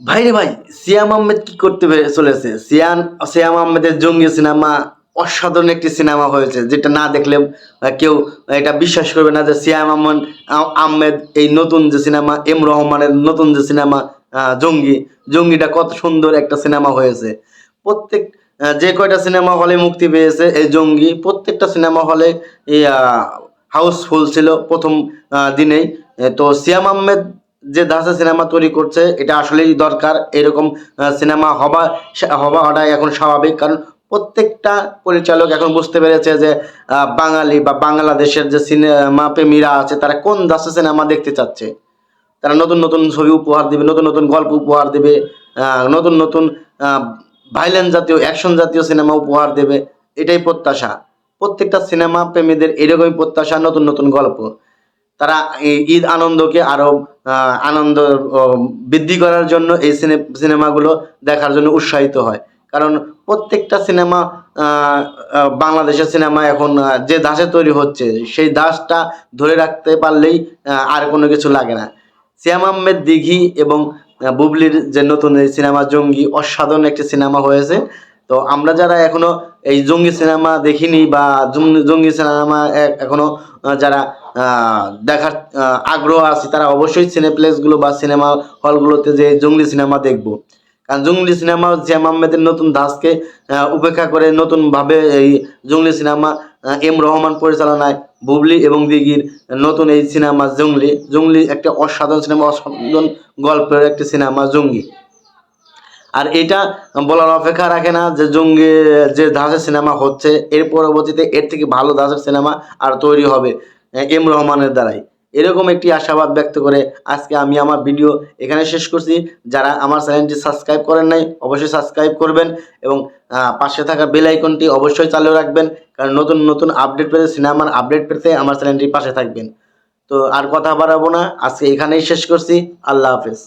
ভাই রে ভাই, সিয়াম আহমেদ কি করতে চলেছে? সিয়াম আহমেদের জঙ্গি সিনেমা অসাধারণ একটি সিনেমা হয়েছে, যেটা না দেখলে কেউ এটা বিশ্বাস করবে না যে আহমেদ এই নতুন যে সিনেমা, এম রহমানের নতুন যে সিনেমা জঙ্গিটা কত সুন্দর একটা সিনেমা হয়েছে। প্রত্যেক যে কয়টা সিনেমা হলে মুক্তি পেয়েছে এই জঙ্গি, প্রত্যেকটা সিনেমা হলে এই হাউসফুল ছিল প্রথম দিনেই। তো সিয়াম আহমেদ যে ধাঁচে সিনেমা তৈরি করছে, এটা আসলেই দরকার। এরকম সিনেমা হওয়াটাই এখন স্বাভাবিক, কারণ প্রত্যেকটা পরিচালক এখন বুঝতে পেরেছে যে বাঙালি বা বাংলাদেশের যে সিনেমা প্রেমীরা আছে, তারা কোন ধাঁচে সিনেমা দেখতে চাচ্ছে। তারা নতুন নতুন ছবি উপহার দিবে, নতুন নতুন গল্প উপহার দেবে, নতুন নতুন ভাইলেন্স জাতীয়, অ্যাকশন জাতীয় সিনেমা উপহার দেবে। এটাই প্রত্যাশা প্রত্যেকটা সিনেমা প্রেমীদের, এরকমই প্রত্যাশা, নতুন নতুন গল্প। তারা এই ঈদ আনন্দকে আরো আনন্দ বৃদ্ধি করার জন্য এই সিনেমাগুলো দেখার জন্য উৎসাহিত হয়। কারণ প্রত্যেকটা সিনেমা, বাংলাদেশের সিনেমা এখন যে ধাঁচে তৈরি হচ্ছে, সেই ধাঁচটা ধরে রাখতে পারলেই আর কোনো কিছু লাগে না। সিয়াম আহমেদ দিঘি এবং বুবলির যে নতুন এই সিনেমা জঙ্গি, অসাধারণ একটি সিনেমা হয়েছে। তো আমরা যারা এখনো এই জঙ্গি সিনেমা দেখিনি বা জঙ্গি সিনেমা এখনো যারা দেখার আগ্রহ আছে, তারা অবশ্যই সিনেপ্লেক্সগুলো বা সিনেমা হলগুলোতে যে জঙ্গলি সিনেমা দেখবো। কারণ জঙ্গলি সিনেমা জিয়াম আহমেদের নতুন ধাঁচকে উপেক্ষা করে নতুনভাবে এই জঙ্গলি সিনেমা এম রহমান পরিচালনায় বুবলি এবং দিঘির নতুন এই সিনেমা জঙ্গলি একটা অসাধারণ সিনেমা, অসাধারণ গল্পের একটি সিনেমা জঙ্গি। আর এটা বলার অপেক্ষা রাখে না যে জঙ্গি যে ধাঁচের সিনেমা হচ্ছে, এর পরবর্তীতে এর থেকে ভালো ধাঁচের সিনেমা আর তৈরি হবে এম রহমানের দ্বারাই। এরকম একটি আশাবাদ ব্যক্ত করে আজকে আমি আমার ভিডিও এখানে শেষ করছি। যারা আমার চ্যানেলটি সাবস্ক্রাইব করেন নাই, অবশ্যই সাবস্ক্রাইব করবেন এবং পাশে থাকা বেল আইকনটি অবশ্যই চালু রাখবেন, কারণ নতুন নতুন আপডেট পেতে, সিনেমার আপডেট পেতে আমার চ্যানেলটির পাশে থাকবেন। তো আর কথা বাড়াবো না, আজকে এখানেই শেষ করছি। আল্লাহ হাফেজ।